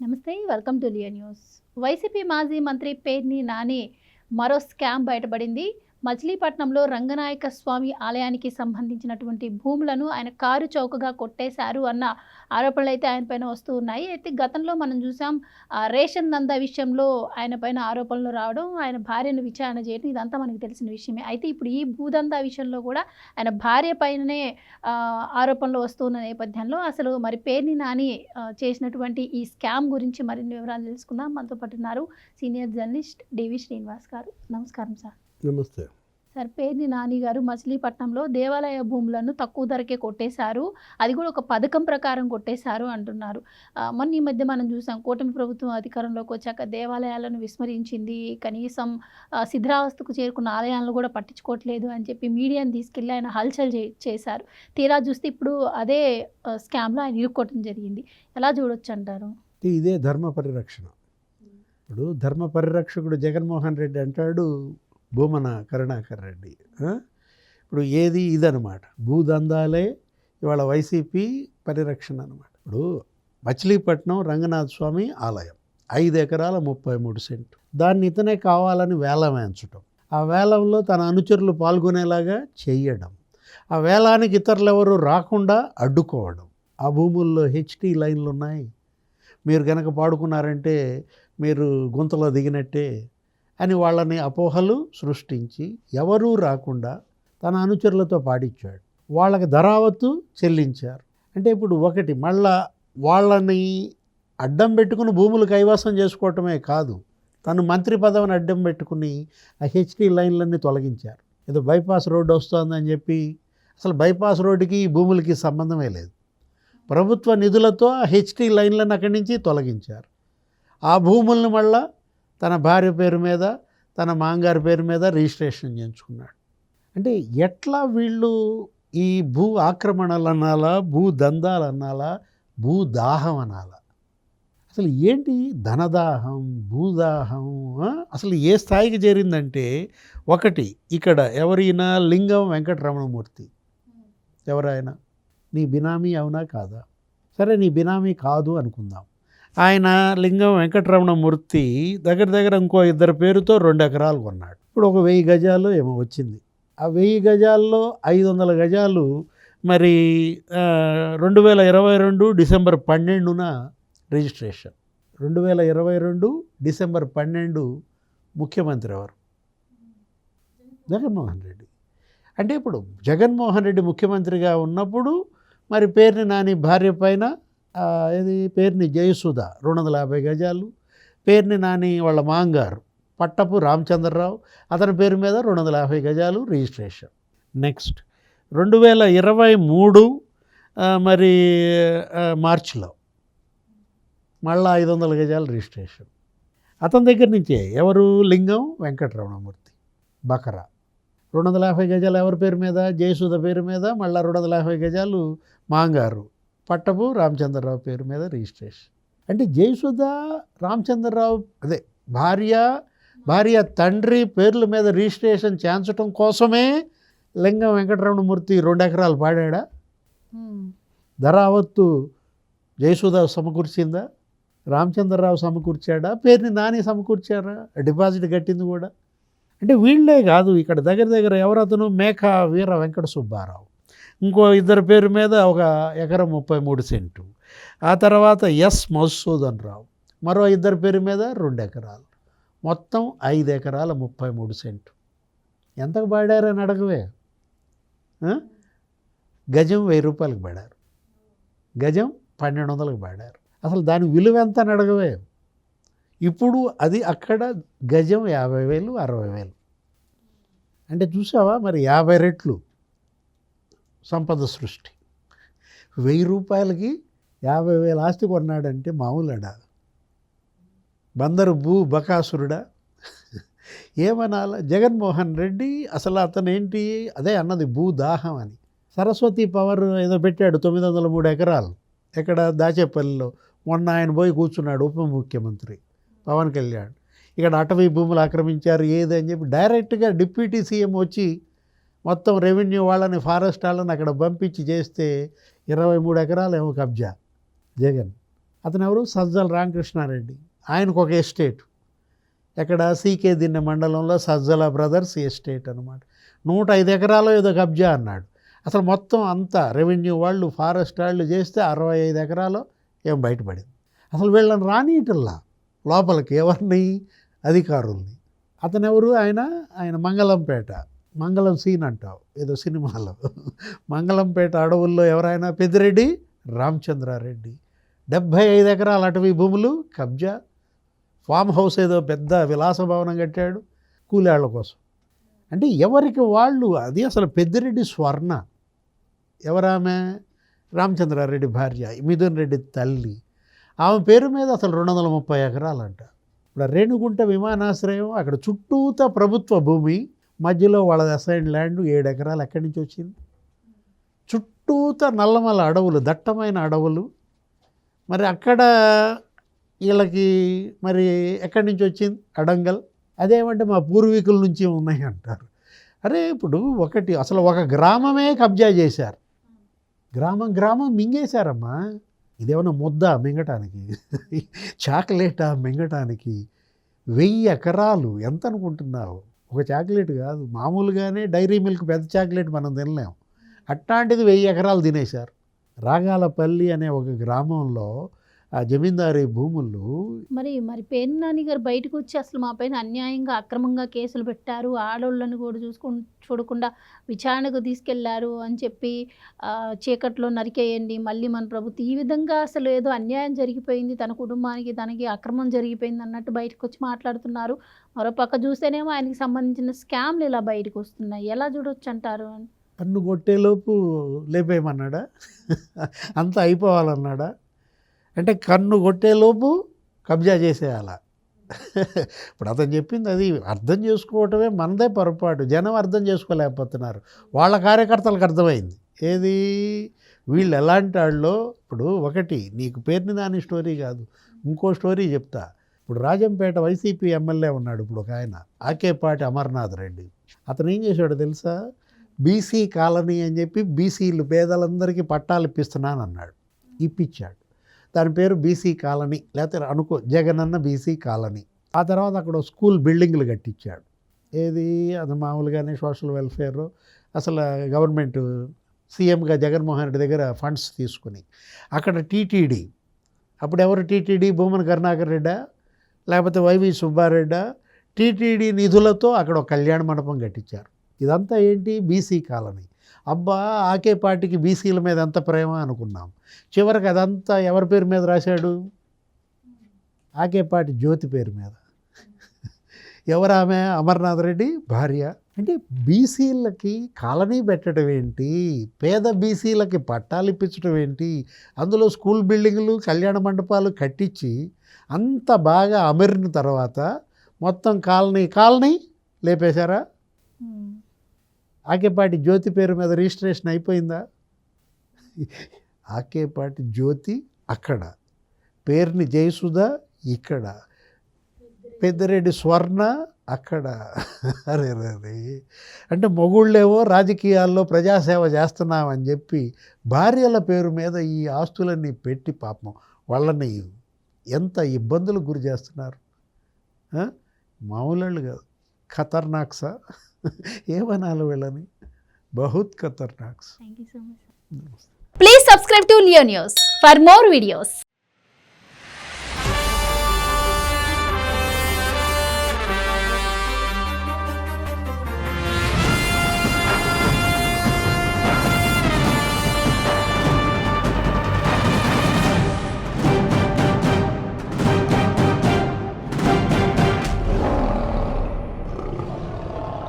నమస్తే. Welcome to Leo news. YCP మాజీ మంత్రి పేర్ని నాని మరో స్కామ్ బయటపడింది. మచిలీపట్నంలో రంగనాయక స్వామి ఆలయానికి సంబంధించినటువంటి భూములను ఆయన కారు చౌకగా కొట్టేశారు అన్న ఆరోపణలైతే ఆయన పైన వస్తూ ఉన్నాయి. అయితే గతంలో మనం చూసాం రేషన్ దందా విషయంలో ఆయన పైన ఆరోపణలు రావడం, ఆయన భార్యను విచారణ చేయడం ఇదంతా మనకు తెలిసిన విషయమే. అయితే ఇప్పుడు ఈ భూదందా విషయంలో కూడా ఆయన భార్య పైననే ఆరోపణలు వస్తున్న నేపథ్యంలో అసలు మరి పేర్ని నాని చేసినటువంటి ఈ స్కామ్ గురించి మరిన్ని వివరాలు తెలుసుకుందాం. మనతో పాటు ఉన్నారు సీనియర్ జర్నలిస్ట్ డివి శ్రీనివాస్ గారు. నమస్కారం సార్. నమస్తే. సార్, పేర్ని నాని గారు మచిలీపట్నంలో దేవాలయ భూములను తక్కువ ధరకే కొట్టేశారు. అది కూడా ఒక పథకం ప్రకారం కొట్టేశారు అంటున్నారు. మొన్న ఈ మధ్య మనం చూసాం కూటమి ప్రభుత్వం అధికారంలోకి వచ్చాక దేవాలయాలను విస్మరించింది. కనీసం శిథిలావస్థకు చేరుకున్న ఆలయాలను కూడా పట్టించుకోవట్లేదు అని చెప్పి మీడియాని తీసుకెళ్ళి ఆయన హల్చల్ చేశారు. తీరా చూస్తే ఇప్పుడు అదే స్కామ్లో ఆయన ఇరుక్కోవటం జరిగింది. ఎలా చూడొచ్చు అంటారు? ఇదే ధర్మ పరిరక్షణ. ఇప్పుడు ధర్మ పరిరక్షకుడు జగన్మోహన్ రెడ్డి అంటాడు, భూమన కరుణాకర్ రెడ్డి. ఇప్పుడు ఏది ఇదనమాట, భూదందాలే ఇవాళ వైసీపీ పరిరక్షణ అనమాట. ఇప్పుడు మచిలీపట్నం రంగనాథ స్వామి ఆలయం 5 ఎకరాల 33 సెంట్లు. దాన్ని ఇతనే కావాలని వేలం వేయించడం, ఆ వేలంలో తన అనుచరులు పాల్గొనేలాగా చెయ్యడం, ఆ వేలానికి ఇతరులు ఎవరు రాకుండా అడ్డుకోవడం. ఆ భూముల్లో హెచ్టీ లైన్లు ఉన్నాయి. మీరు కనుక పాడుకున్నారంటే మీరు గుంతలో దిగినట్టే అని వాళ్ళని అపోహలు సృష్టించి ఎవరూ రాకుండా తన అనుచరులతో పాడించాడు. వాళ్ళకి ధరావత్తు చెల్లించారు. అంటే ఇప్పుడు ఒకటి మళ్ళా వాళ్ళని అడ్డం పెట్టుకుని భూములు కైవసం చేసుకోవటమే కాదు, తను మంత్రి పదవిని అడ్డం పెట్టుకుని ఆ హెచ్టీ లైన్లన్నీ తొలగించారు. ఏదో బైపాస్ రోడ్డు వస్తుందని చెప్పి, అసలు బైపాస్ రోడ్డుకి ఈ భూములకి సంబంధమే లేదు. ప్రభుత్వ నిధులతో ఆ హెచ్టీ లైన్లను అక్కడి నుంచి తొలగించారు. ఆ భూములను మళ్ళా తన భార్య పేరు మీద, తన మాంగారి పేరు మీద రిజిస్ట్రేషన్ చేయించుకున్నాడు. అంటే ఎట్లా వీళ్ళు ఈ భూ ఆక్రమణలు అనాలా, భూ దందాలు అనాలా, భూదాహం అనాలా? అసలు ఏంటి ధనదాహం, భూదాహం? అసలు ఏ స్థాయికి చేరిందంటే, ఒకటి ఇక్కడ ఎవరైనా లింగం వెంకటరమణమూర్తి, ఎవరైనా నీ బినామీ అవునా కాదా? సరే, నీ బినామీ కాదు అనుకుందాం. ఆయన లింగం వెంకటరమణమూర్తి దగ్గర ఇంకో 2 పేరుతో 2 ఎకరాలు కొన్నాడు. ఇప్పుడు ఒక 1000 గజాలు ఏమో వచ్చింది. ఆ 1000 గజాల్లో 500 గజాలు మరి 2022 డిసెంబర్ 12న రిజిస్ట్రేషన్. 2022 డిసెంబర్ 12 ముఖ్యమంత్రి ఎవరు? జగన్మోహన్ రెడ్డి. అంటే ఇప్పుడు జగన్మోహన్ రెడ్డి ముఖ్యమంత్రిగా ఉన్నప్పుడు మరి పేర్ని నాని భార్య పైన ఇది పేర్ని జయసుధ 250 గజాలు, పేర్ని నాని వాళ్ళ మాంగారు పట్టపు రామచంద్రరావు అతని పేరు మీద 250 గజాలు రిజిస్ట్రేషన్. నెక్స్ట్ 2023 మరి మార్చిలో మళ్ళా 500 గజాలు రిజిస్ట్రేషన్. అతని దగ్గర నుంచే ఎవరు? లింగం వెంకటరమణమూర్తి బకరా. 250 గజాలు ఎవరి పేరు మీద? జయసుధ పేరు మీద. మళ్ళీ 250 గజాలు మాంగారు పట్టపు రామచంద్రరావు పేరు మీద రిజిస్ట్రేషన్. అంటే జయసుధ రామచంద్రరావు అదే భార్య తండ్రి పేర్ల మీద రిజిస్ట్రేషన్ చేయించడం కోసమే లింగం వెంకటరమణమూర్తి 2 ఎకరాలు పాడా? ధరావత్తు జయసుధ సమకూర్చిందా? రామచంద్రరావు సమకూర్చాడా? పేరుని నాని సమకూర్చారా? డిపాజిట్ కట్టింది కూడా. అంటే వీళ్ళే కాదు, ఇక్కడ దగ్గర ఎవరతను మేకా వీర వెంకట సుబ్బారావు, ఇంకో 2 పేరు మీద 1 ఎకరం 33 సెంటు. ఆ తర్వాత ఎస్ మధుసూదన్ రావు మరో 2 పేరు మీద 2 ఎకరాలు, మొత్తం 5 ఎకరాల 33 సెంటు. ఎంతకు పాడారని అడగవే? గజం 1000 రూపాయలకు పాడారు, గజం 1200లకు పాడారు. అసలు దాని విలువ ఎంత అని అడగవే? ఇప్పుడు అది అక్కడ గజం 50,000, 60,000. అంటే చూసావా మరి 50 రెట్లు సంపద సృష్టి. 1000 రూపాయలకి 50,000 ఆస్తి కొన్నాడంటే మామూలుడా? బందరు బకాసురుడా? ఏమనాలా? జగన్మోహన్ రెడ్డి అసలు అతను ఏంటి? అదే అన్నది భూదాహం అని. సరస్వతి పవర్ ఏదో పెట్టాడు 903 ఎకరాలు ఎక్కడ? దాచేపల్లిలో. మొన్న ఆయన పోయి కూర్చున్నాడు ఉప ముఖ్యమంత్రి పవన్ కళ్యాణ్. ఇక్కడ అటవీ భూములు ఆక్రమించారు ఏది అని చెప్పి డైరెక్ట్గా డిప్యూటీ సీఎం వచ్చి మొత్తం రెవెన్యూ వాళ్ళని, ఫారెస్ట్ వాళ్ళని అక్కడ పంపించి చేస్తే 23 ఎకరాలు ఏమో కబ్జా జగన్. అతను ఎవరు? సజ్జల రామకృష్ణారెడ్డి. ఆయనకు ఒక ఎస్టేట్ ఎక్కడ? సీకే దిన్నె మండలంలో సజ్జల బ్రదర్స్ ఎస్టేట్ అనమాట. 105 ఎకరాలు ఏదో కబ్జా అన్నాడు. అసలు మొత్తం అంతా రెవెన్యూ వాళ్ళు, ఫారెస్ట్ వాళ్ళు చేస్తే 65 ఎకరాలు ఏం బయటపడింది. అసలు వీళ్ళని రానియటల్లా లోపలికి, ఎవరిని? అధికారుల్ని. అతను ఎవరు? ఆయన మంగళంపేట, మంగళం సీన్ అంటావు ఏదో సినిమాలో. మంగళంపేట అడవుల్లో ఎవరైనా? పెద్దిరెడ్డి రామచంద్రారెడ్డి. 75 ఎకరాల అటవీ భూములు కబ్జా. ఫామ్ హౌస్ ఏదో పెద్ద విలాస భవనం కట్టాడు కూలాళ్ళ కోసం. అంటే ఎవరికి వాళ్ళు. అది అసలు పెద్దిరెడ్డి స్వర్ణ. ఎవరామె? రామచంద్రారెడ్డి భార్య, మిథున్ రెడ్డి తల్లి. ఆమె పేరు మీద అసలు 230 ఎకరాలంట. ఇప్పుడు రేణుగుంట విమానాశ్రయం అక్కడ చుట్టూతా ప్రభుత్వ భూమి, మధ్యలో వాళ్ళది అసైన్ ల్యాండ్ 7 ఎకరాలు ఎక్కడి నుంచి వచ్చింది? చుట్టూతా నల్లమల అడవులు, దట్టమైన అడవులు. మరి అక్కడ వీళ్ళకి మరి ఎక్కడి నుంచి వచ్చింది? అడంగల్. అదేమంటే మా పూర్వీకుల నుంచి ఉన్నాయి అంటారు. అరే ఇప్పుడు ఒకటి అసలు ఒక గ్రామమే కబ్జా చేశారు. గ్రామం మింగేశారమ్మా. ఇదేమన్నా ముద్ద మింగటానికి? చాక్లెటా మింగటానికి? 1000 ఎకరాలు ఎంత అనుకుంటున్నావు? ఒక చాక్లెట్ కాదు, మామూలుగానే డైరీ మిల్క్ పెద్ద చాక్లెట్ మనం తినలేం. అట్లాంటిది 1000 ఎకరాలు తినేశారు. రాగాలపల్లి అనే ఒక గ్రామంలో ఆ జమీందారీ భూములు. మరి పేర్ని నాని గారు బయటకు వచ్చి అసలు మా పైన అన్యాయంగా అక్రమంగా కేసులు పెట్టారు, ఆడోళ్ళని కూడా చూడకుండా విచారణకు తీసుకెళ్లారు అని చెప్పి చీకట్లో నరికేయండి మళ్ళీ మన ప్రభుత్వం, ఈ విధంగా అసలు ఏదో అన్యాయం జరిగిపోయింది తన కుటుంబానికి, తనకి అక్రమం జరిగిపోయింది అన్నట్టు బయటకు వచ్చి మాట్లాడుతున్నారు. మరోపక్క చూస్తేనేమో ఆయనకి సంబంధించిన స్కామ్లు ఇలా బయటకు వస్తున్నాయి. ఎలా చూడొచ్చు అంటారు? కన్ను కొట్టేలోపు లేపేయమన్నాడా? అంతా అయిపోవాలన్నాడా? అంటే కన్ను కొట్టేలోపు కబ్జా చేసేయాల. ఇప్పుడు అతను చెప్పింది అది. అర్థం చేసుకోవటమే మనదే పొరపాటు. జనం అర్థం చేసుకోలేకపోతున్నారు. వాళ్ళ కార్యకర్తలకు అర్థమైంది. ఏది? వీళ్ళు ఎలాంటి వాళ్ళో. ఇప్పుడు ఒకటి నీకు పేర్ని నాని స్టోరీ కాదు, ఇంకో స్టోరీ చెప్తా. ఇప్పుడు రాజంపేట వైసీపీ ఎమ్మెల్యే ఉన్నాడు ఇప్పుడు ఒక ఆయన, ఆకేపాటి అమర్నాథ్ రెడ్డి. అతను ఏం చేశాడో తెలుసా? బీసీ కాలనీ అని చెప్పి బీసీలు పేదలందరికీ పట్టాలు ఇప్పిస్తున్నాను అన్నాడు. ఇప్పించాడు. దాని పేరు బీసీ కాలనీ, లేకపోతే జగనన్న బీసీ కాలనీ. ఆ తర్వాత అక్కడ స్కూల్ బిల్డింగ్లు కట్టించాడు. ఏది? అది మామూలుగానే సోషల్ వెల్ఫేర్. అసలు గవర్నమెంట్ సీఎంగా జగన్మోహన్ రెడ్డి దగ్గర ఫండ్స్ తీసుకుని అక్కడ టీటీడీ, అప్పుడు ఎవరు టీటీడీ? భూమన కరుణాకర్ రెడ్డా లేకపోతే వైవి సుబ్బారెడ్డా? టీటీడీ నిధులతో అక్కడ ఒక కళ్యాణ మండపం కట్టించారు. ఇదంతా ఏంటి? BC colony. అబ్బా, ఆకేపాటికి బీసీల మీద ఎంత ప్రేమ అనుకున్నాం. చివరికి అదంతా ఎవరి పేరు మీద రాశాడు? ఆకేపాటి జ్యోతి పేరు మీద. ఎవరామె? అమర్నాథ్ రెడ్డి భార్య. అంటే బీసీలకి కాలనీ పెట్టడం ఏంటి? పేద బీసీలకి పట్టాలు ఇప్పించడం ఏంటి? అందులో స్కూల్ బిల్డింగులు, కళ్యాణ మండపాలు కట్టించి అంత బాగా అమరిన తర్వాత మొత్తం కాలనీ లేపేశారా? ఆకేపాటి జ్యోతి పేరు మీద రిజిస్ట్రేషన్ అయిపోయిందా? ఆకేపాటి జ్యోతి అక్కడ, పేర్ని జయసుధ ఇక్కడ, పెద్దిరెడ్డి స్వర్ణ అక్కడ. అరే అంటే మొగుళ్ళేవో రాజకీయాల్లో ప్రజాసేవ చేస్తున్నామని చెప్పి భార్యల పేరు మీద ఈ ఆస్తులన్నీ పెట్టి పాపం వాళ్ళని ఎంత ఇబ్బందులకు గురి చేస్తున్నారు. మామూలు కాదు, ఖతర్నాక్సా ఏమనాలి వీళ్ళని? బహుత్ ఖతర్నాక్స్. Thank you so much. Please subscribe to Leo News for more videos.